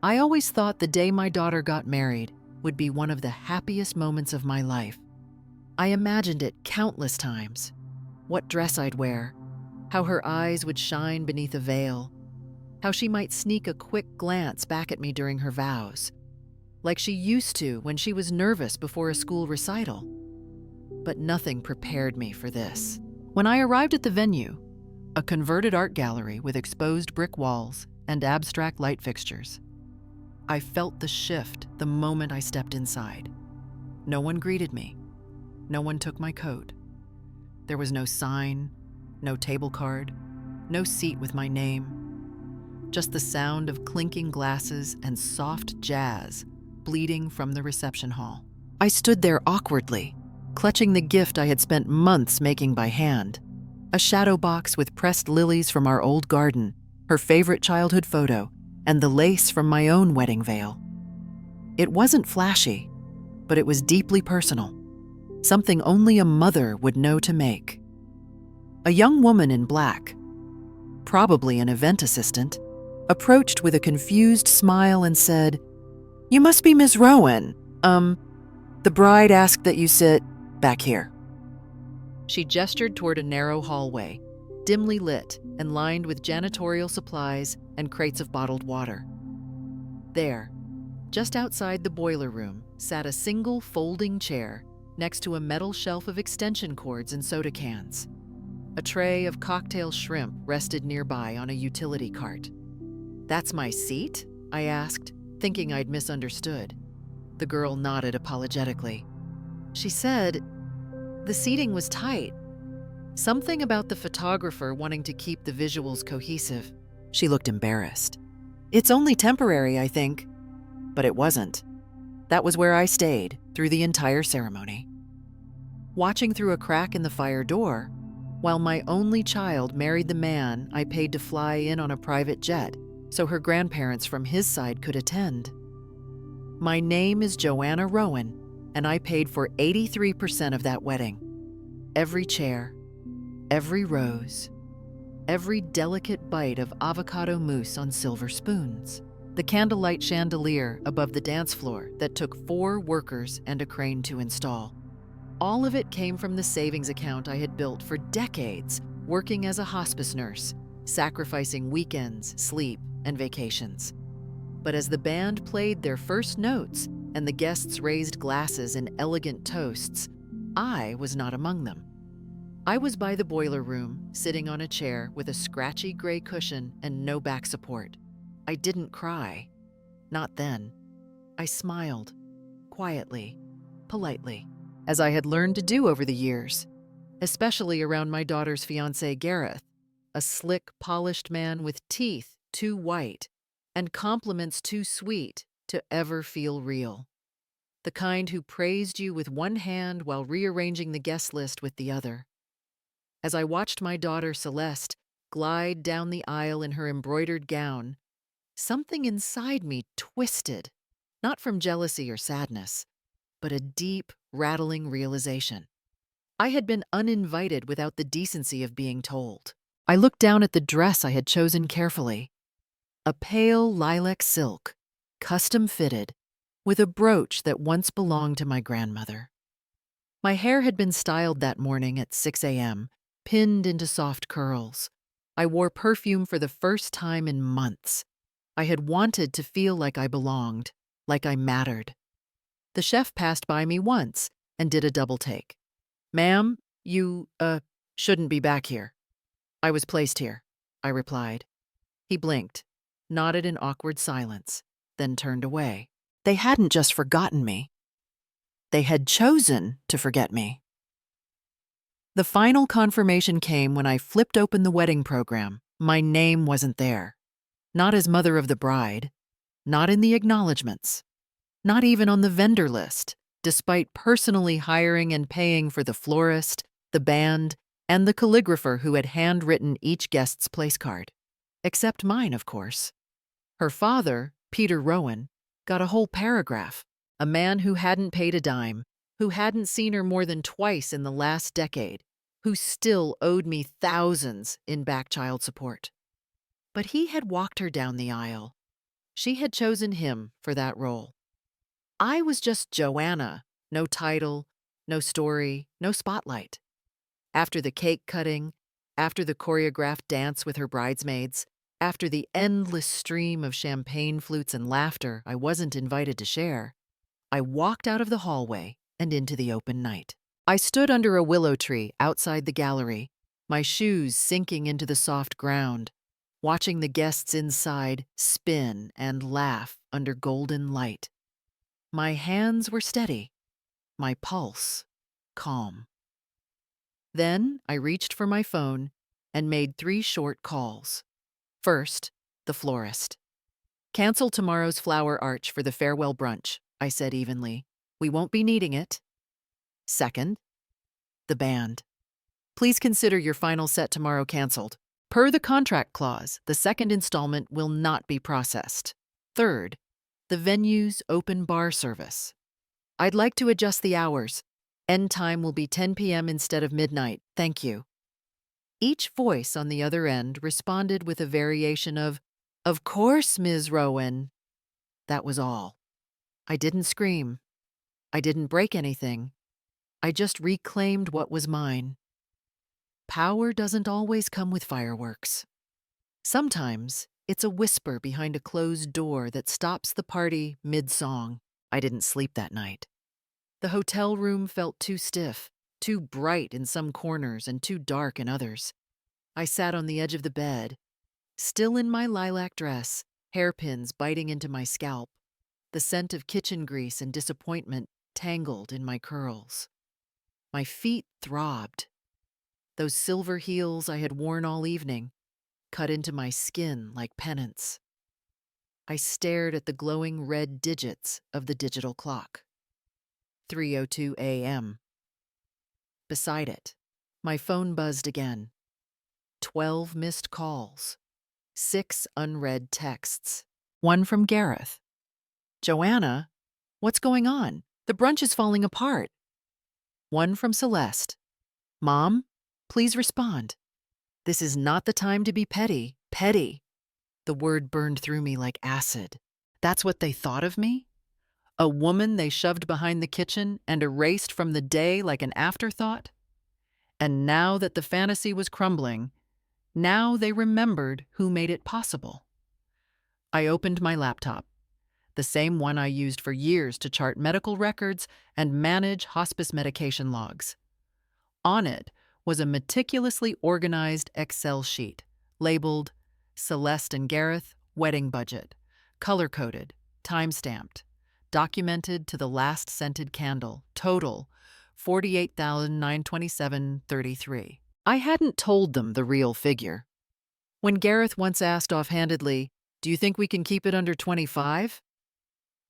I always thought the day my daughter got married would be one of the happiest moments of my life. I imagined it countless times. What dress I'd wear, how her eyes would shine beneath a veil, how she might sneak a quick glance back at me during her vows, like she used to when she was nervous before a school recital. But nothing prepared me for this. When I arrived at the venue, a converted art gallery with exposed brick walls and abstract light fixtures, I felt the shift the moment I stepped inside. No one greeted me. No one took my coat. There was no sign, no table card, no seat with my name. Just the sound of clinking glasses and soft jazz bleeding from the reception hall. I stood there awkwardly, clutching the gift I had spent months making by hand. A shadow box with pressed lilies from our old garden, her favorite childhood photo, and the lace from my own wedding veil. It wasn't flashy, but it was deeply personal, something only a mother would know to make. A young woman in black, probably an event assistant, approached with a confused smile and said, "You must be Ms. Rowan. The bride asked that you sit back here." She gestured toward a narrow hallway, dimly lit and lined with janitorial supplies and crates of bottled water. There, just outside the boiler room, sat a single folding chair next to a metal shelf of extension cords and soda cans. A tray of cocktail shrimp rested nearby on a utility cart. "That's my seat?" I asked, thinking I'd misunderstood. The girl nodded apologetically. She said, "The seating was tight. Something about the photographer wanting to keep the visuals cohesive." She looked embarrassed. "It's only temporary, I think." But it wasn't. That was where I stayed through the entire ceremony. Watching through a crack in the fire door, while my only child married the man I paid to fly in on a private jet so her grandparents from his side could attend. My name is Joanna Rowan, and I paid for 83% of that wedding. Every chair, every rose, every delicate bite of avocado mousse on silver spoons, the candlelight chandelier above the dance floor that took 4 workers and a crane to install. All of it came from the savings account I had built for decades, working as a hospice nurse, sacrificing weekends, sleep, and vacations. But as the band played their first notes and the guests raised glasses in elegant toasts, I was not among them. I was by the boiler room, sitting on a chair with a scratchy gray cushion and no back support. I didn't cry. Not then. I smiled, quietly, politely, as I had learned to do over the years, especially around my daughter's fiancé, Gareth, a slick, polished man with teeth too white and compliments too sweet to ever feel real. The kind who praised you with one hand while rearranging the guest list with the other. As I watched my daughter Celeste glide down the aisle in her embroidered gown, something inside me twisted, not from jealousy or sadness, but a deep, rattling realization. I had been uninvited without the decency of being told. I looked down at the dress I had chosen carefully. A pale lilac silk, custom fitted, with a brooch that once belonged to my grandmother. My hair had been styled that morning at 6 a.m., pinned into soft curls. I wore perfume for the first time in months. I had wanted to feel like I belonged, like I mattered. The chef passed by me once and did a double take. "Ma'am, you, shouldn't be back here." "I was placed here," I replied. He blinked, nodded in awkward silence, then turned away. They hadn't just forgotten me. They had chosen to forget me. The final confirmation came when I flipped open the wedding program. My name wasn't there. Not as mother of the bride, not in the acknowledgments, not even on the vendor list, despite personally hiring and paying for the florist, the band, and the calligrapher who had handwritten each guest's place card. Except mine, of course. Her father, Peter Rowan, got a whole paragraph. A man who hadn't paid a dime, who hadn't seen her more than twice in the last decade, who still owed me thousands in back child support. But he had walked her down the aisle. She had chosen him for that role. I was just Joanna, no title, no story, no spotlight. After the cake cutting, after the choreographed dance with her bridesmaids, after the endless stream of champagne flutes and laughter I wasn't invited to share, I walked out of the hallway and into the open night. I stood under a willow tree outside the gallery, my shoes sinking into the soft ground, watching the guests inside spin and laugh under golden light. My hands were steady, my pulse calm. Then I reached for my phone and made 3 short calls. First, the florist. "Cancel tomorrow's flower arch for the farewell brunch," I said evenly. "We won't be needing it." Second, the band. "Please consider your final set tomorrow canceled. Per the contract clause, the second installment will not be processed." Third, the venue's open bar service. "I'd like to adjust the hours. End time will be 10 p.m. instead of midnight. Thank you." Each voice on the other end responded with a variation "Of course, Ms. Rowan." That was all. I didn't scream. I didn't break anything. I just reclaimed what was mine. Power doesn't always come with fireworks. Sometimes it's a whisper behind a closed door that stops the party mid-song. I didn't sleep that night. The hotel room felt too stiff, too bright in some corners and too dark in others. I sat on the edge of the bed, still in my lilac dress, hairpins biting into my scalp, the scent of kitchen grease and disappointment tangled in my curls. My feet throbbed. Those silver heels I had worn all evening cut into my skin like pennants. I stared at the glowing red digits of the digital clock. 3:02 a.m. Beside it, my phone buzzed again. 12 missed calls. 6 unread texts. One from Gareth. "Joanna, what's going on? The brunch is falling apart." One from Celeste. "Mom, please respond." This is not the time to be petty. Petty. The word burned through me like acid. That's what they thought of me? A woman they shoved behind the kitchen and erased from the day like an afterthought? And now that the fantasy was crumbling, now they remembered who made it possible. I opened my laptop, the same one I used for years to chart medical records and manage hospice medication logs. On it was a meticulously organized Excel sheet labeled Celeste and Gareth wedding budget, color-coded, time-stamped, documented to the last scented candle, total $48,927.33. I hadn't told them the real figure. When Gareth once asked offhandedly, "Do you think we can keep it under 25?"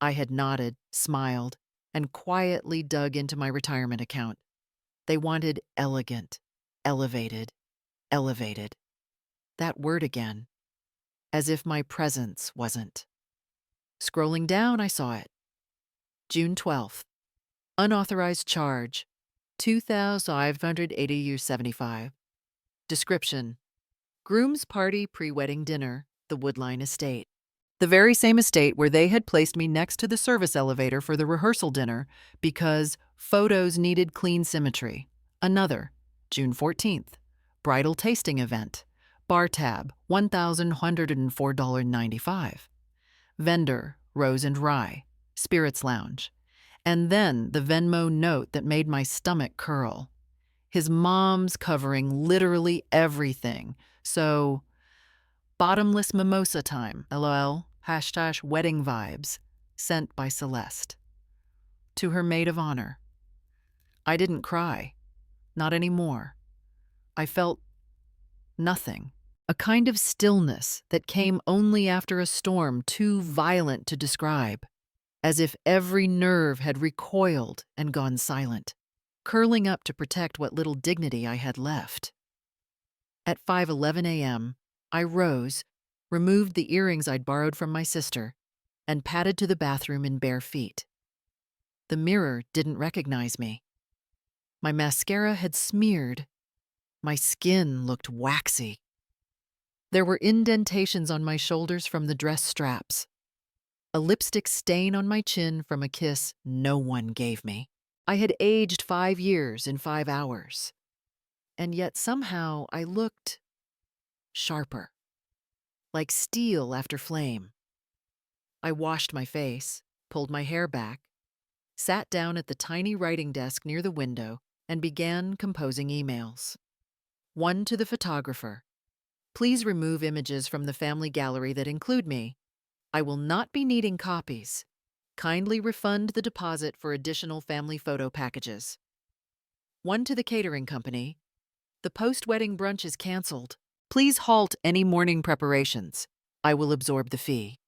I had nodded, smiled, and quietly dug into my retirement account. They wanted elegant, elevated, elevated. That word again, as if my presence wasn't. Scrolling down, I saw it. June 12th. Unauthorized charge, $2,580.75. Description: Groom's party pre-wedding dinner, the Woodline Estate. The very same estate where they had placed me next to the service elevator for the rehearsal dinner because photos needed clean symmetry. Another, June 14th. Bridal tasting event. Bar tab, $1,104.95. Vendor, Rose and Rye. Spirits Lounge. And then the Venmo note that made my stomach curl. His mom's covering literally everything. So, bottomless mimosa time, LOL, # wedding vibes, sent by Celeste. To her maid of honor. I didn't cry. Not anymore. I felt nothing. A kind of stillness that came only after a storm too violent to describe, as if every nerve had recoiled and gone silent, curling up to protect what little dignity I had left. At 5:11 a.m., I rose, removed the earrings I'd borrowed from my sister, and padded to the bathroom in bare feet. The mirror didn't recognize me. My mascara had smeared. My skin looked waxy. There were indentations on my shoulders from the dress straps. a lipstick stain on my chin from a kiss no one gave me. I had aged 5 years in 5 hours, and yet somehow I looked sharper, like steel after flame. I washed my face, pulled my hair back, sat down at the tiny writing desk near the window, and began composing emails. One to the photographer. Please remove images from the family gallery that include me. I will not be needing copies. Kindly refund the deposit for additional family photo packages. One to the catering company. The post-wedding brunch is canceled. Please halt any morning preparations. I will absorb the fee.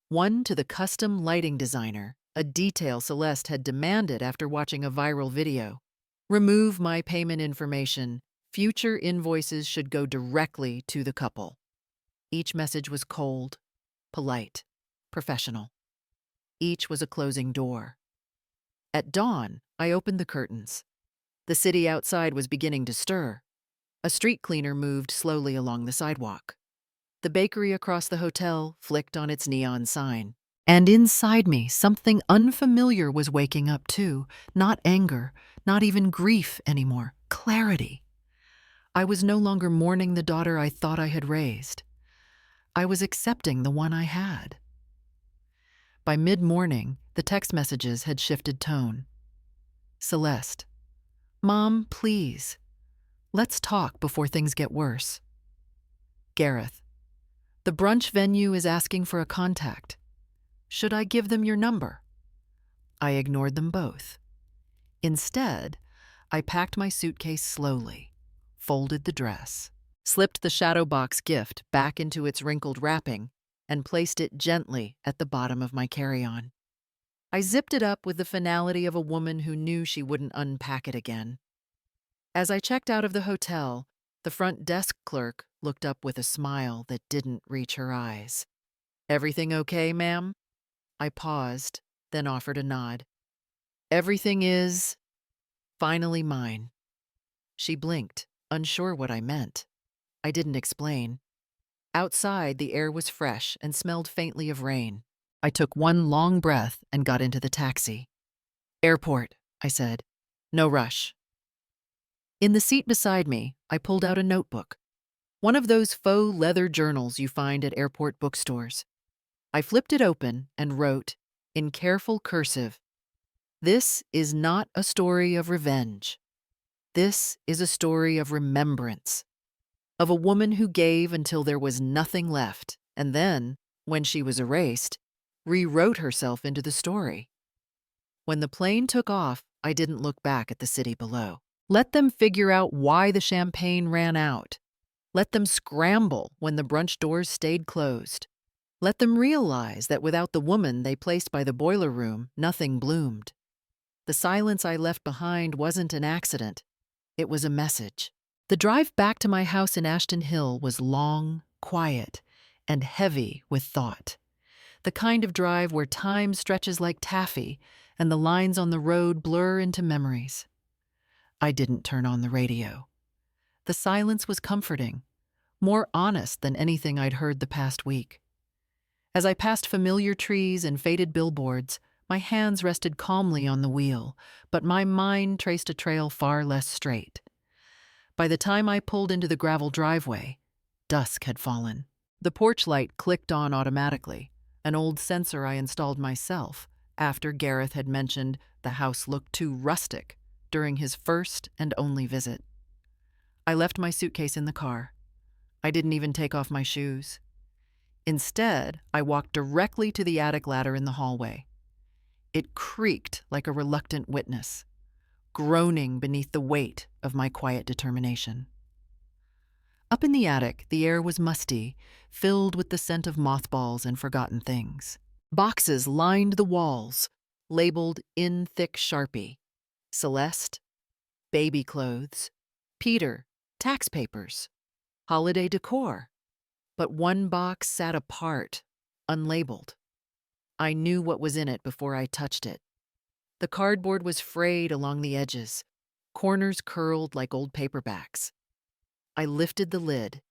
One to the custom lighting designer, a detail Celeste had demanded after watching a viral video. Remove my payment information. Future invoices should go directly to the couple. Each message was cold, polite, professional. Each was a closing door. At dawn, I opened the curtains. The city outside was beginning to stir. A street cleaner moved slowly along the sidewalk. The bakery across the hotel flicked on its neon sign. And inside me, something unfamiliar was waking up too. Not anger, not even grief anymore. Clarity. I was no longer mourning the daughter I thought I had raised. I was accepting the one I had. By mid-morning, the text messages had shifted tone. Celeste, Mom, please. Let's talk before things get worse. Gareth, the brunch venue is asking for a contact. Should I give them your number? I ignored them both. Instead, I packed my suitcase slowly, folded the dress, slipped the shadow box gift back into its wrinkled wrapping, and placed it gently at the bottom of my carry-on. I zipped it up with the finality of a woman who knew she wouldn't unpack it again. As I checked out of the hotel, the front desk clerk looked up with a smile that didn't reach her eyes. Everything okay, ma'am? I paused, then offered a nod. Everything is finally mine. She blinked, unsure what I meant. I didn't explain. Outside, the air was fresh and smelled faintly of rain. I took one long breath and got into the taxi. Airport, I said. No rush. In the seat beside me, I pulled out a notebook. One of those faux leather journals you find at airport bookstores. I flipped it open and wrote, in careful cursive, "This is not a story of revenge. This is a story of remembrance. Of a woman who gave until there was nothing left, and then, when she was erased, rewrote herself into the story." When the plane took off, I didn't look back at the city below. Let them figure out why the champagne ran out. Let them scramble when the brunch doors stayed closed. Let them realize that without the woman they placed by the boiler room, nothing bloomed. The silence I left behind wasn't an accident. It was a message. The drive back to my house in Ashton Hill was long, quiet, and heavy with thought. The kind of drive where time stretches like taffy and the lines on the road blur into memories. I didn't turn on the radio. The silence was comforting, more honest than anything I'd heard the past week. As I passed familiar trees and faded billboards, my hands rested calmly on the wheel, but my mind traced a trail far less straight. By the time I pulled into the gravel driveway, dusk had fallen. The porch light clicked on automatically, an old sensor I installed myself after Gareth had mentioned the house looked too rustic during his first and only visit. I left my suitcase in the car. I didn't even take off my shoes. Instead, I walked directly to the attic ladder in the hallway. It creaked like a reluctant witness, groaning beneath the weight of my quiet determination. Up in the attic, the air was musty, filled with the scent of mothballs and forgotten things. Boxes lined the walls, labeled in thick Sharpie. Celeste, baby clothes, Peter, tax papers, holiday decor. But one box sat apart, unlabeled. I knew what was in it before I touched it. The cardboard was frayed along the edges, corners curled like old paperbacks. I lifted the lid.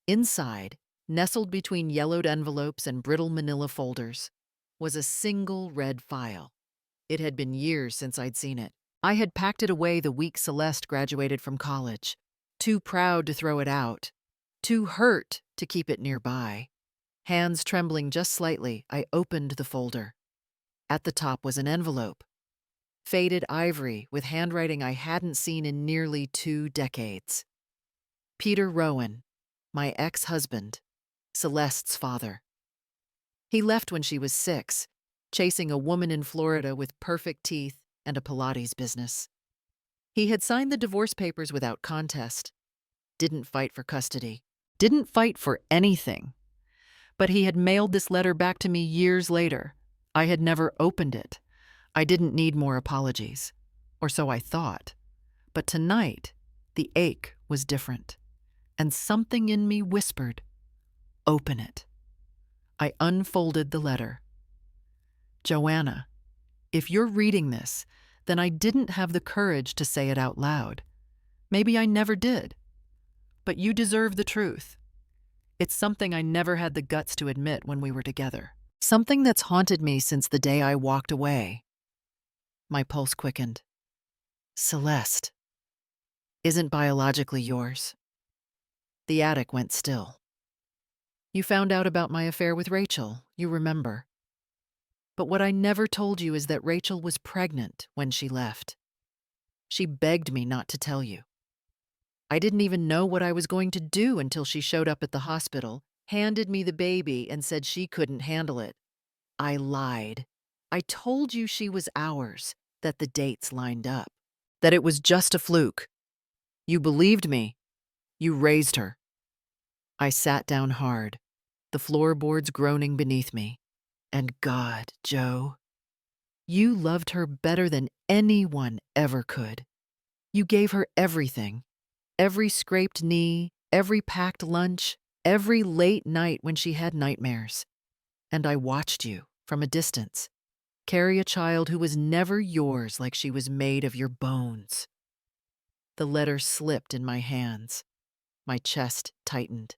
Inside, Nestled between yellowed envelopes and brittle manila folders was a single red file. It had been years since I'd seen it. I had packed it away the week Celeste graduated from college, too proud to throw it out, too hurt to keep it nearby. Hands trembling just slightly, I opened the folder. At the top was an envelope, faded ivory with handwriting I hadn't seen in nearly 2 decades. Peter Rowan, my ex-husband, Celeste's father. He left when she was 6, chasing a woman in Florida with perfect teeth and a Pilates business. He had signed the divorce papers without contest, didn't fight for custody, didn't fight for anything. But he had mailed this letter back to me years later. I had never opened it. I didn't need more apologies, or so I thought. But tonight, the ache was different, and something in me whispered, "Open it." I unfolded the letter. Joanna, if you're reading this, then I didn't have the courage to say it out loud. Maybe I never did. But you deserve the truth. It's something I never had the guts to admit when we were together. Something that's haunted me since the day I walked away. My pulse quickened. Celeste isn't biologically yours. The attic went still. You found out about my affair with Rachel, you remember. But what I never told you is that Rachel was pregnant when she left. She begged me not to tell you. I didn't even know what I was going to do until she showed up at the hospital, handed me the baby, and said she couldn't handle it. I lied. I told you she was ours, that the dates lined up, that it was just a fluke. You believed me. You raised her. I sat down hard, the floorboards groaning beneath me. And God, Joe, you loved her better than anyone ever could. You gave her everything. Every scraped knee, every packed lunch, every late night when she had nightmares. And I watched you, from a distance, carry a child who was never yours like she was made of your bones. The letter slipped in my hands. My chest tightened.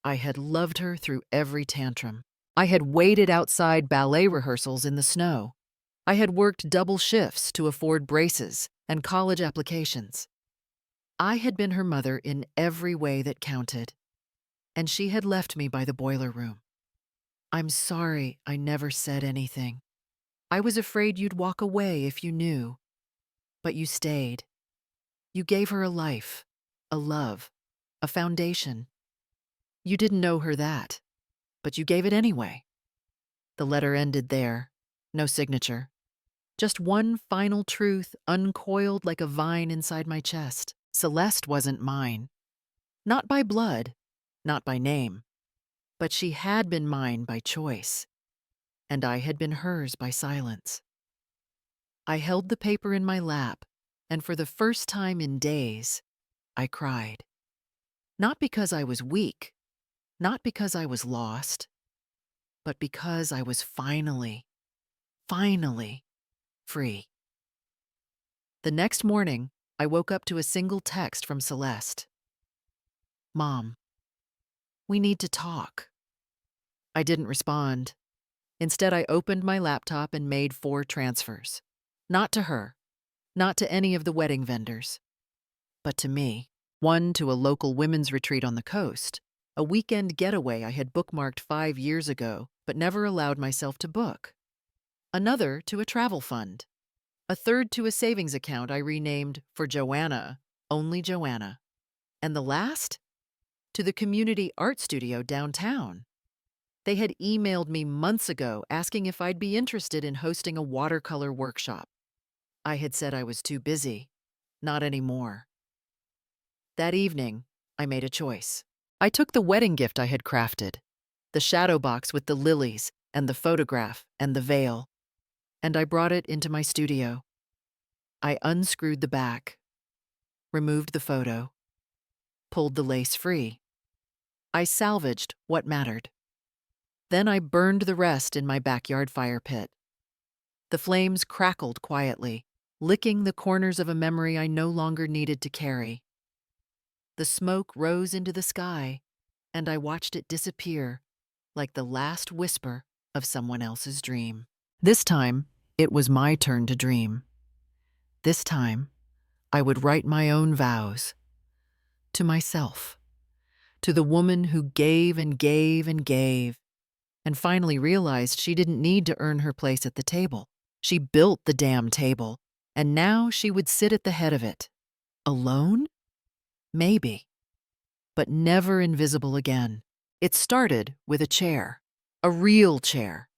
I had loved her through every tantrum. I had waited outside ballet rehearsals in the snow. I had worked double shifts to afford braces and college applications. I had been her mother in every way that counted, and she had left me by the boiler room. I'm sorry I never said anything. I was afraid you'd walk away if you knew. But you stayed. You gave her a life, a love, a foundation. You didn't know her that, but you gave it anyway. The letter ended there, no signature. Just one final truth uncoiled like a vine inside my chest. Celeste wasn't mine. Not by blood, not by name. But she had been mine by choice, and I had been hers by silence. I held the paper in my lap, and for the first time in days, I cried. Not because I was weak, not because I was lost, but because I was finally free. The next morning, I woke up to a single text from Celeste. Mom, we need to talk. I didn't respond. Instead, I opened my laptop and made 4 transfers. Not to her, not to any of the wedding vendors, but to me. One to a local women's retreat on the coast, a weekend getaway I had bookmarked 5 years ago but never allowed myself to book. Another to a travel fund. A third to a savings account I renamed for Joanna, only Joanna. And the last? To the community art studio downtown. They had emailed me months ago asking if I'd be interested in hosting a watercolor workshop. I had said I was too busy. Not anymore. That evening, I made a choice. I took the wedding gift I had crafted, the shadow box with the lilies and the photograph and the veil, and I brought it into my studio. I unscrewed the back, removed the photo, pulled the lace free. I salvaged what mattered. Then I burned the rest in my backyard fire pit. The flames crackled quietly, licking the corners of a memory I no longer needed to carry. The smoke rose into the sky, and I watched it disappear like the last whisper of someone else's dream. This time, it was my turn to dream. This time, I would write my own vows to myself, to the woman who gave and gave and gave, and finally realized she didn't need to earn her place at the table. She built the damn table, and now she would sit at the head of it. Alone? Maybe. But never invisible again. It started with a chair. A real chair.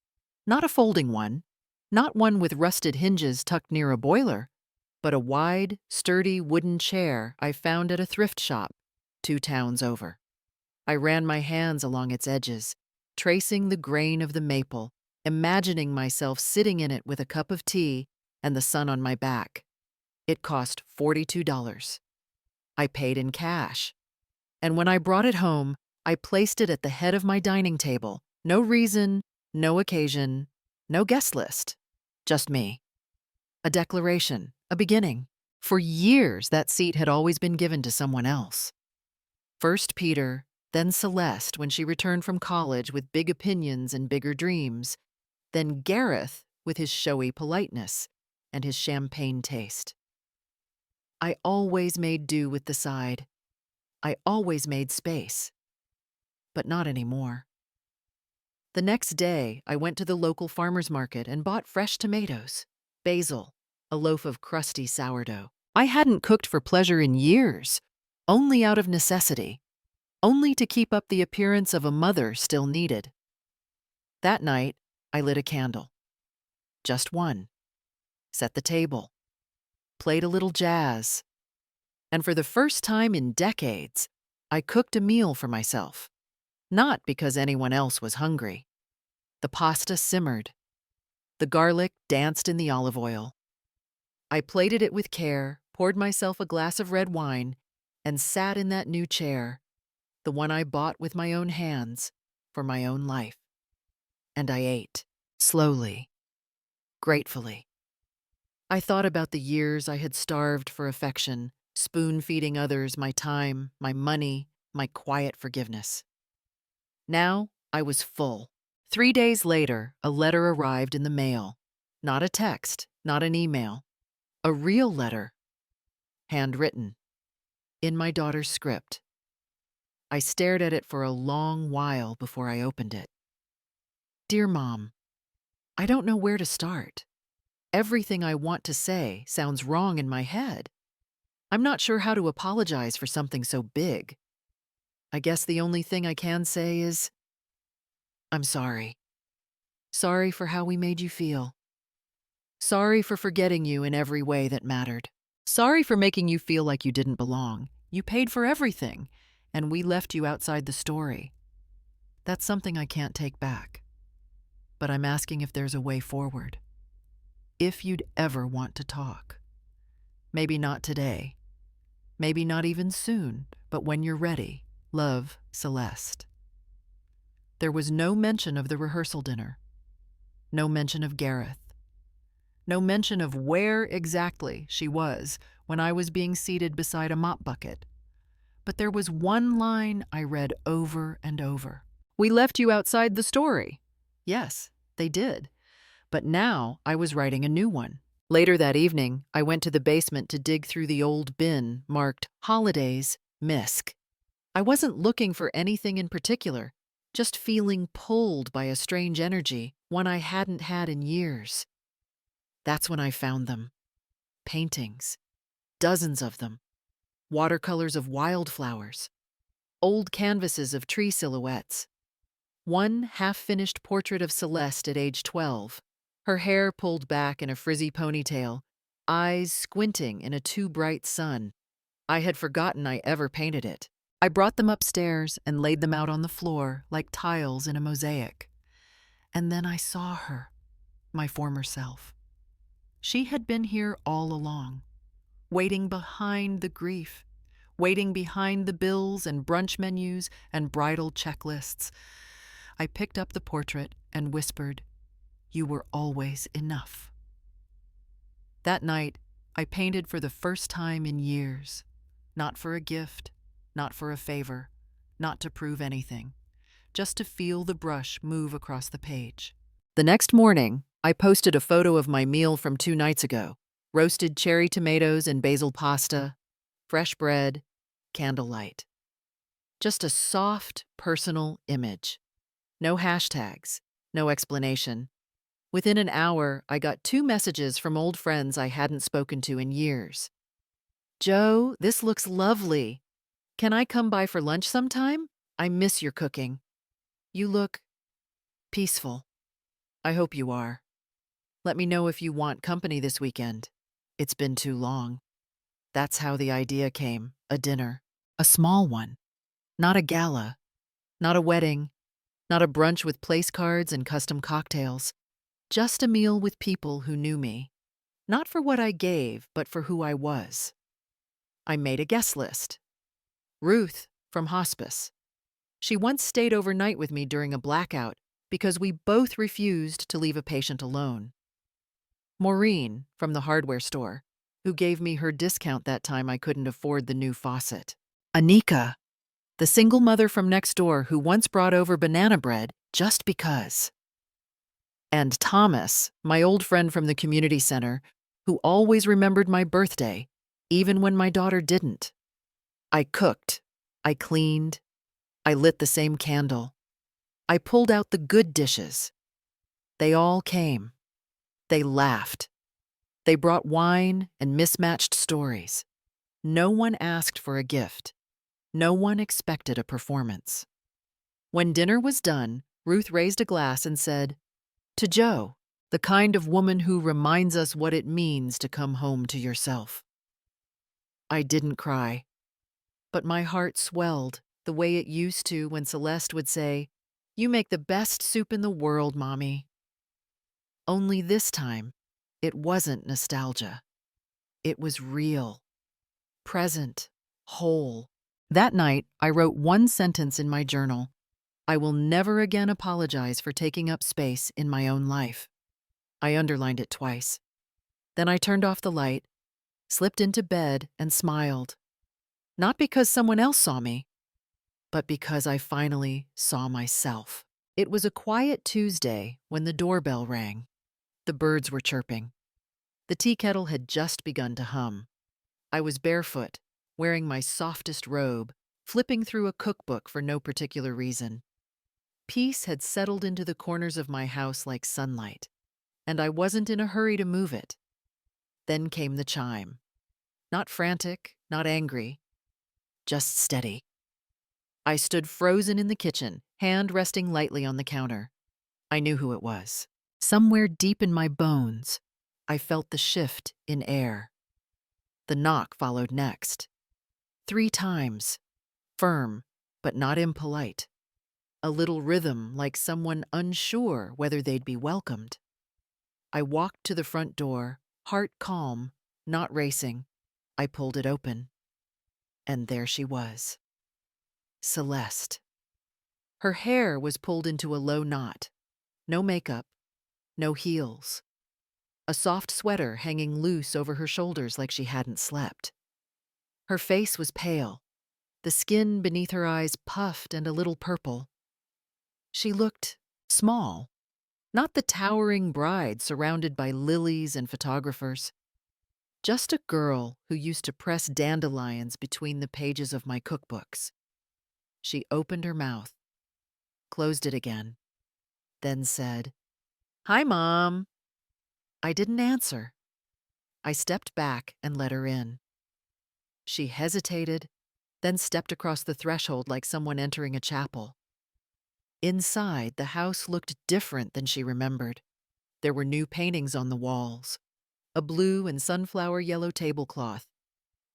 Not a folding one. Not one with rusted hinges tucked near a boiler, but a wide, sturdy wooden chair I found at a thrift shop 2 towns over. I ran my hands along its edges, tracing the grain of the maple, imagining myself sitting in it with a cup of tea and the sun on my back. It cost $42. I paid in cash. And when I brought it home, I placed it at the head of my dining table. No reason, no occasion, no guest list. Just me. A declaration, a beginning. For years, that seat had always been given to someone else. First Peter, then Celeste when she returned from college with big opinions and bigger dreams, then Gareth with his showy politeness and his champagne taste. I always made do with the side. I always made space. But not anymore. The next day, I went to the local farmer's market and bought fresh tomatoes, basil, a loaf of crusty sourdough. I hadn't cooked for pleasure in years, only out of necessity, only to keep up the appearance of a mother still needed. That night, I lit a candle. Just one. Set the table. Played a little jazz. And for the first time in decades, I cooked a meal for myself. Not because anyone else was hungry. The pasta simmered. The garlic danced in the olive oil. I plated it with care, poured myself a glass of red wine, and sat in that new chair, the one I bought with my own hands, for my own life. And I ate, slowly, gratefully. I thought about the years I had starved for affection, spoon-feeding others my time, my money, my quiet forgiveness. Now I was full. 3 days later, a letter arrived in the mail. Not a text, not an email. A real letter. Handwritten. In my daughter's script. I stared at it for a long while before I opened it. Dear Mom, I don't know where to start. Everything I want to say sounds wrong in my head. I'm not sure how to apologize for something so big. I guess the only thing I can say is, I'm sorry. Sorry for how we made you feel. Sorry for forgetting you in every way that mattered. Sorry for making you feel like you didn't belong. You paid for everything, and we left you outside the story. That's something I can't take back. But I'm asking if there's a way forward. If you'd ever want to talk. Maybe not today. Maybe not even soon, but when you're ready. Love, Celeste. There was no mention of the rehearsal dinner. No mention of Gareth. No mention of where exactly she was when I was being seated beside a mop bucket. But there was one line I read over and over. We left you outside the story. Yes, they did. But now I was writing a new one. Later that evening, I went to the basement to dig through the old bin marked Holidays, Misc. I wasn't looking for anything in particular, just feeling pulled by a strange energy, one I hadn't had in years. That's when I found them. Paintings. Dozens of them. Watercolors of wildflowers. Old canvases of tree silhouettes. One half-finished portrait of Celeste at age 12, her hair pulled back in a frizzy ponytail, eyes squinting in a too bright sun. I had forgotten I ever painted it. I brought them upstairs and laid them out on the floor like tiles in a mosaic. And then I saw her, my former self. She had been here all along, waiting behind the grief, waiting behind the bills and brunch menus and bridal checklists. I picked up the portrait and whispered, "You were always enough." That night, I painted for the first time in years, not for a gift, not for a favor, not to prove anything, just to feel the brush move across the page. The next morning, I posted a photo of my meal from 2 nights ago: roasted cherry tomatoes and basil pasta, fresh bread, candlelight. Just a soft, personal image. No hashtags, no explanation. Within an hour, I got 2 messages from old friends I hadn't spoken to in years. "Joe, this looks lovely. Can I come by for lunch sometime? I miss your cooking. You look peaceful. I hope you are. Let me know if you want company this weekend. It's been too long." That's how the idea came: a dinner. A small one. Not a gala. Not a wedding. Not a brunch with place cards and custom cocktails. Just a meal with people who knew me. Not for what I gave, but for who I was. I made a guest list. Ruth, from hospice. She once stayed overnight with me during a blackout because we both refused to leave a patient alone. Maureen, from the hardware store, who gave me her discount that time I couldn't afford the new faucet. Anika, the single mother from next door who once brought over banana bread just because. And Thomas, my old friend from the community center, who always remembered my birthday, even when my daughter didn't. I cooked. I cleaned. I lit the same candle. I pulled out the good dishes. They all came. They laughed. They brought wine and mismatched stories. No one asked for a gift. No one expected a performance. When dinner was done, Ruth raised a glass and said, "To Joe, the kind of woman who reminds us what it means to come home to yourself." I didn't cry, but my heart swelled the way it used to when Celeste would say, "You make the best soup in the world, Mommy." Only this time, it wasn't nostalgia. It was real, present, whole. That night, I wrote one sentence in my journal: "I will never again apologize for taking up space in my own life." I underlined it twice. Then I turned off the light, slipped into bed, and smiled. Not because someone else saw me, but because I finally saw myself. It was a quiet Tuesday when the doorbell rang. The birds were chirping. The tea kettle had just begun to hum. I was barefoot, wearing my softest robe, flipping through a cookbook for no particular reason. Peace had settled into the corners of my house like sunlight, and I wasn't in a hurry to move it. Then came the chime. Not frantic, not angry, just steady. I stood frozen in the kitchen, hand resting lightly on the counter. I knew who it was. Somewhere deep in my bones, I felt the shift in air. The knock followed next. 3 times, firm, but not impolite. A little rhythm like someone unsure whether they'd be welcomed. I walked to the front door, heart calm, not racing. I pulled it open. And there she was. Celeste. Her hair was pulled into a low knot. No makeup, no heels. A soft sweater hanging loose over her shoulders like she hadn't slept. Her face was pale, the skin beneath her eyes puffed and a little purple. She looked small, not the towering bride surrounded by lilies and photographers. Just a girl who used to press dandelions between the pages of my cookbooks. She opened her mouth, closed it again, then said, "Hi, Mom." I didn't answer. I stepped back and let her in. She hesitated, then stepped across the threshold like someone entering a chapel. Inside, the house looked different than she remembered. There were new paintings on the walls, a blue and sunflower yellow tablecloth,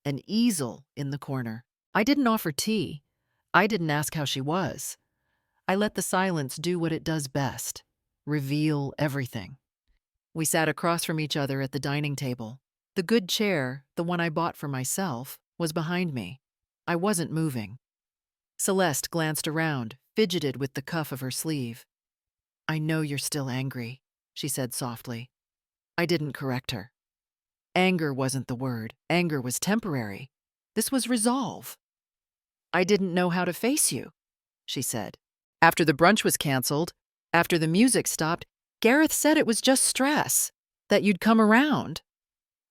an easel in the corner. I didn't offer tea. I didn't ask how she was. I let the silence do what it does best: reveal everything. We sat across from each other at the dining table. The good chair, the one I bought for myself, was behind me. I wasn't moving. Celeste glanced around, fidgeted with the cuff of her sleeve. "I know you're still angry," she said softly. I didn't correct her. Anger wasn't the word. Anger was temporary. This was resolve. "I didn't know how to face you," she said. After the brunch was canceled, after the music stopped, Gareth said it was just stress, that you'd come around.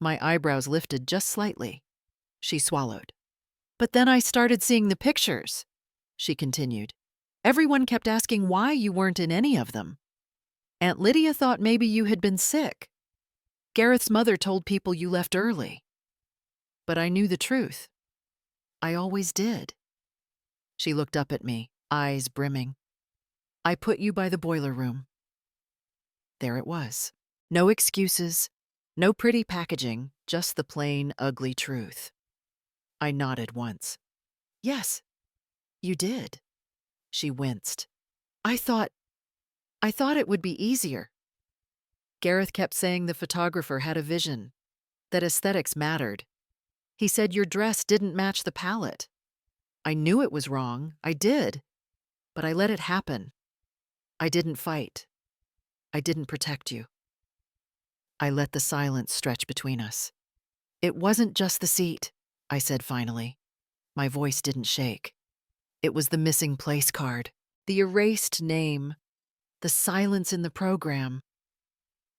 My eyebrows lifted just slightly. She swallowed. But then I started seeing the pictures, she continued. Everyone kept asking why you weren't in any of them. Aunt Lydia thought maybe you had been sick. Gareth's mother told people you left early. But I knew the truth. I always did. She looked up at me, eyes brimming. I put you by the boiler room. There it was. No excuses, no pretty packaging, just the plain, ugly truth. I nodded once. Yes, you did. She winced. I thought it would be easier. Gareth kept saying the photographer had a vision, that aesthetics mattered. He said your dress didn't match the palette. I knew it was wrong, I did, but I let it happen. I didn't fight. I didn't protect you. I let the silence stretch between us. It wasn't just the seat, I said finally. My voice didn't shake. It was the missing place card, the erased name, the silence in the program,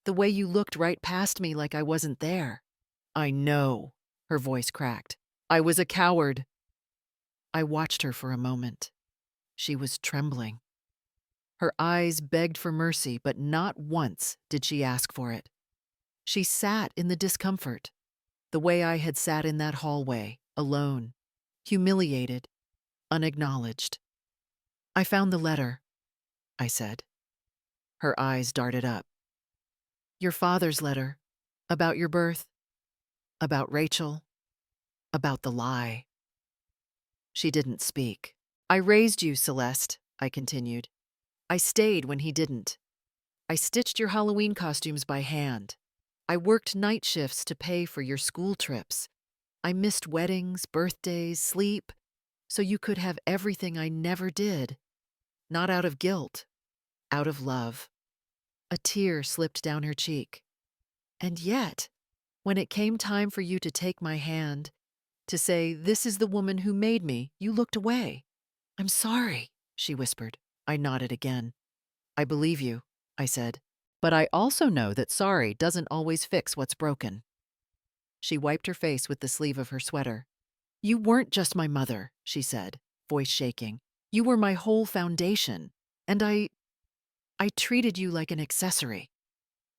the way you looked right past me like I wasn't there. I know, her voice cracked. I was a coward. I watched her for a moment. She was trembling. Her eyes begged for mercy, but not once did she ask for it. She sat in the discomfort, the way I had sat in that hallway, alone, humiliated, unacknowledged. I found the letter, I said. Her eyes darted up. Your father's letter, about your birth, about Rachel, about the lie. She didn't speak. I raised you, Celeste, I continued. I stayed when he didn't. I stitched your Halloween costumes by hand. I worked night shifts to pay for your school trips. I missed weddings, birthdays, sleep, so you could have everything I never did. Not out of guilt, out of love. A tear slipped down her cheek. And yet, when it came time for you to take my hand, to say, this is the woman who made me, you looked away. I'm sorry, she whispered. I nodded again. I believe you, I said. But I also know that sorry doesn't always fix what's broken. She wiped her face with the sleeve of her sweater. You weren't just my mother, she said, voice shaking. You were my whole foundation. And I treated you like an accessory.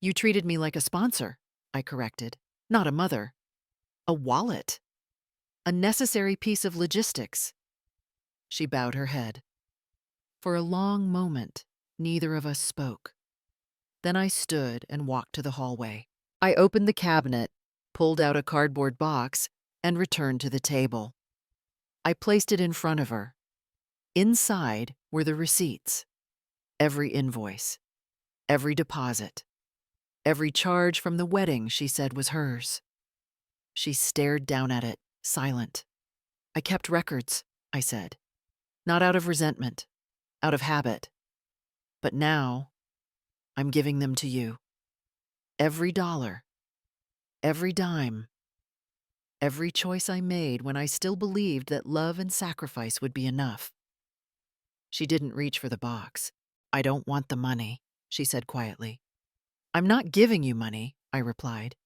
You treated me like a sponsor, I corrected. Not a mother. A wallet. A necessary piece of logistics. She bowed her head. For a long moment, neither of us spoke. Then I stood and walked to the hallway. I opened the cabinet, pulled out a cardboard box, and returned to the table. I placed it in front of her. Inside were the receipts. Every invoice. Every deposit. Every charge from the wedding she said was hers. She stared down at it, silent. I kept records, I said. Not out of resentment, out of habit. But now, I'm giving them to you. Every dollar, every dime, every choice I made when I still believed that love and sacrifice would be enough. She didn't reach for the box. I don't want the money, she said quietly. I'm not giving you money, I replied.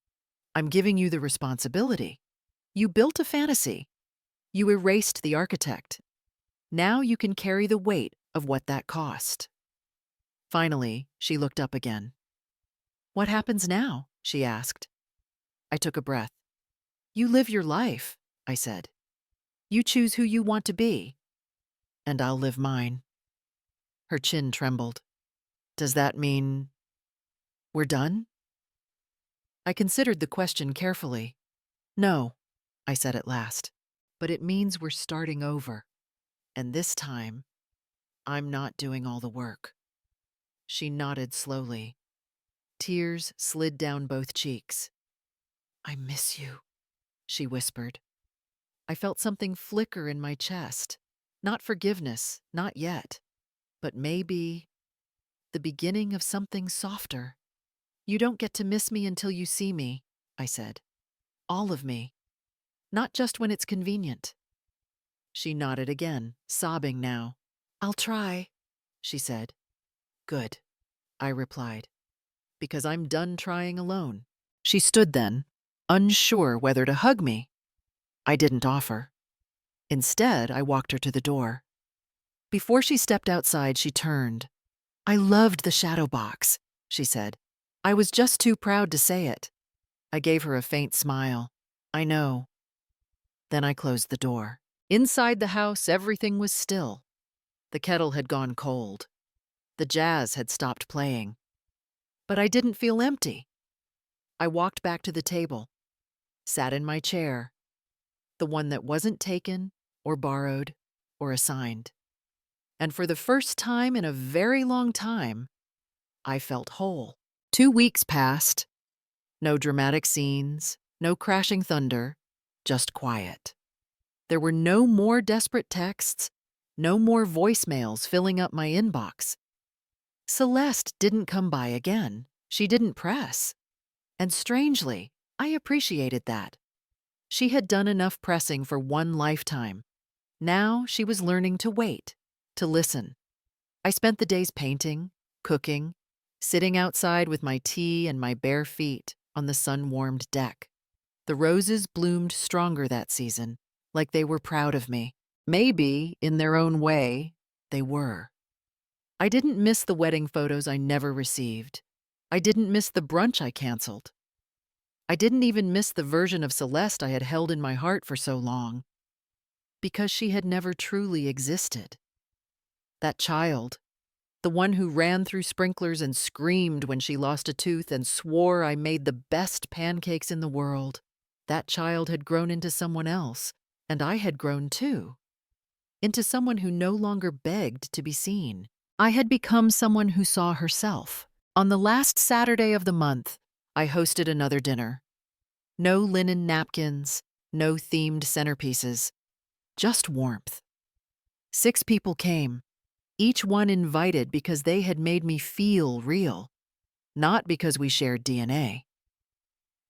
I'm giving you the responsibility. You built a fantasy. You erased the architect. Now you can carry the weight of what that cost. Finally, she looked up again. What happens now? She asked. I took a breath. You live your life, I said. You choose who you want to be, and I'll live mine. Her chin trembled. Does that mean we're done? I considered the question carefully. No, I said at last, but it means we're starting over. And this time, I'm not doing all the work. She nodded slowly. Tears slid down both cheeks. I miss you, she whispered. I felt something flicker in my chest. Not forgiveness, not yet, but maybe the beginning of something softer. You don't get to miss me until you see me, I said. All of me. Not just when it's convenient. She nodded again, sobbing now. "I'll try," she said. "Good," I replied, "because I'm done trying alone." She stood then, unsure whether to hug me. I didn't offer. Instead, I walked her to the door. Before she stepped outside, she turned. "I loved the shadow box," she said. "I was just too proud to say it." I gave her a faint smile. "I know." Then I closed the door. Inside the house, everything was still. The kettle had gone cold. The jazz had stopped playing. But I didn't feel empty. I walked back to the table, sat in my chair, the one that wasn't taken or borrowed or assigned. And for the first time in a very long time, I felt whole. 2 weeks passed. No dramatic scenes, no crashing thunder, just quiet. There were no more desperate texts, no more voicemails filling up my inbox. Celeste didn't come by again. She didn't press. And strangely, I appreciated that. She had done enough pressing for one lifetime. Now she was learning to wait, to listen. I spent the days painting, cooking, sitting outside with my tea and my bare feet on the sun-warmed deck. The roses bloomed stronger that season, like they were proud of me. Maybe, in their own way, they were. I didn't miss the wedding photos I never received. I didn't miss the brunch I canceled. I didn't even miss the version of Celeste I had held in my heart for so long, because she had never truly existed. That child, the one who ran through sprinklers and screamed when she lost a tooth and swore I made the best pancakes in the world, that child had grown into someone else, and I had grown too. Into someone who no longer begged to be seen. I had become someone who saw herself. On the last Saturday of the month, I hosted another dinner. No linen napkins, no themed centerpieces, just warmth. 6 people came, each one invited because they had made me feel real, not because we shared DNA.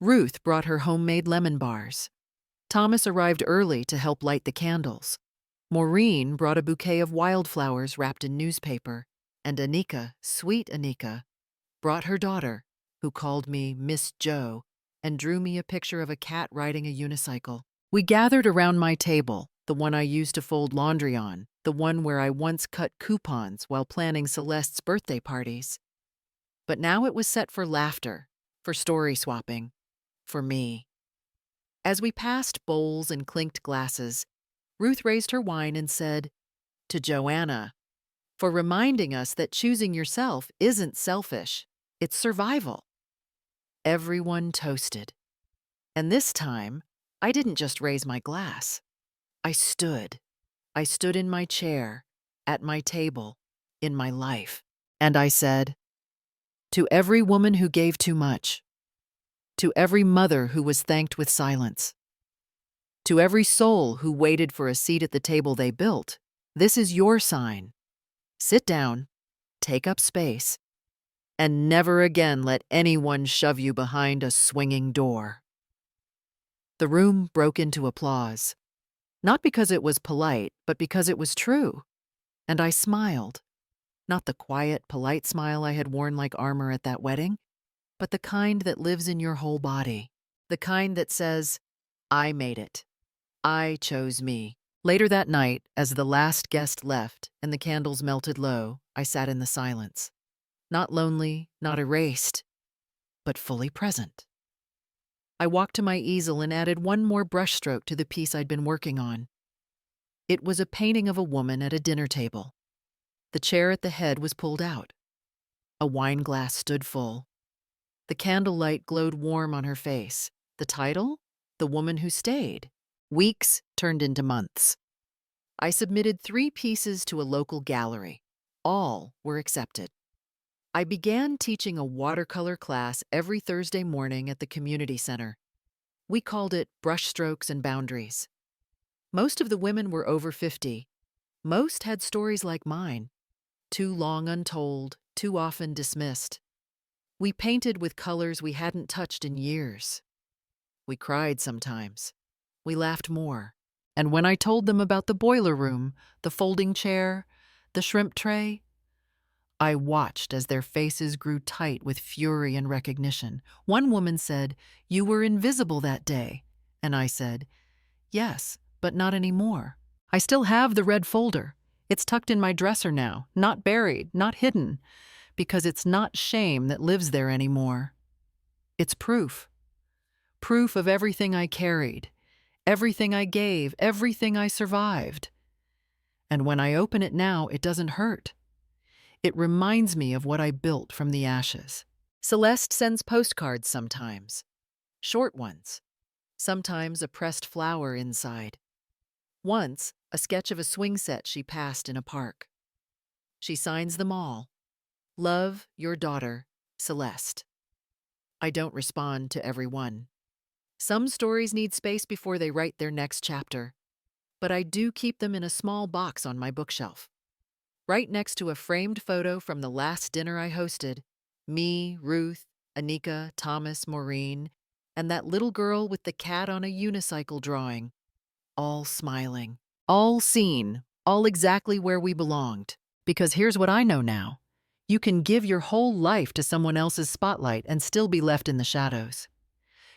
Ruth brought her homemade lemon bars. Thomas arrived early to help light the candles. Maureen brought a bouquet of wildflowers wrapped in newspaper, and Anika, sweet Anika, brought her daughter, who called me Miss Joe, and drew me a picture of a cat riding a unicycle. We gathered around my table, the one I used to fold laundry on, the one where I once cut coupons while planning Celeste's birthday parties. But now it was set for laughter, for story swapping, for me. As we passed bowls and clinked glasses, Ruth raised her wine and said, "To Joanna, for reminding us that choosing yourself isn't selfish, it's survival." Everyone toasted. And this time, I didn't just raise my glass. I stood. I stood in my chair, at my table, in my life. And I said, "To every woman who gave too much, to every mother who was thanked with silence, to every soul who waited for a seat at the table they built, this is your sign. Sit down, take up space, and never again let anyone shove you behind a swinging door." The room broke into applause, not because it was polite, but because it was true. And I smiled, not the quiet, polite smile I had worn like armor at that wedding, but the kind that lives in your whole body, the kind that says, "I made it. I chose me." Later that night, as the last guest left and the candles melted low, I sat in the silence. Not lonely, not erased, but fully present. I walked to my easel and added one more brushstroke to the piece I'd been working on. It was a painting of a woman at a dinner table. The chair at the head was pulled out. A wine glass stood full. The candlelight glowed warm on her face. The title? The Woman Who Stayed. Weeks turned into months. I submitted 3 pieces to a local gallery. All were accepted. I began teaching a watercolor class every Thursday morning at the community center. We called it Brushstrokes and Boundaries. Most of the women were over 50. Most had stories like mine, too long untold, too often dismissed. We painted with colors we hadn't touched in years. We cried sometimes. We laughed more. And when I told them about the boiler room, the folding chair, The shrimp tray? I watched as their faces grew tight with fury and recognition. One woman said, "You were invisible that day." And I said, "Yes, but not anymore. I still have the red folder. It's tucked in my dresser now, not buried, not hidden, because it's not shame that lives there anymore. It's proof. Proof of everything I carried, everything I gave, everything I survived. And when I open it now, it doesn't hurt. It reminds me of what I built from the ashes." Celeste sends postcards sometimes, short ones, sometimes a pressed flower inside. Once, a sketch of a swing set she passed in a park. She signs them all. "Love, your daughter, Celeste." I don't respond to every one. Some stories need space before they write their next chapter, but I do keep them in a small box on my bookshelf, right next to a framed photo from the last dinner I hosted. Me, Ruth, Anika, Thomas, Maureen, and that little girl with the cat on a unicycle drawing, all smiling, all seen, all exactly where we belonged. Because here's what I know now. You can give your whole life to someone else's spotlight and still be left in the shadows.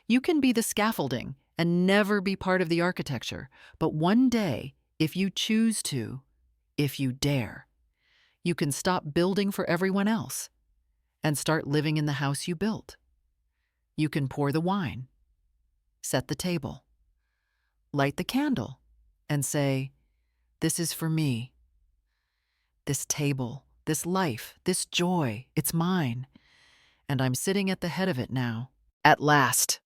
You can be the scaffolding and never be part of the architecture, but one day, if you choose to, if you dare, you can stop building for everyone else and start living in the house you built. You can pour the wine, set the table, light the candle, and say, "This is for me. This table, this life, this joy, it's mine. And I'm sitting at the head of it now. At last."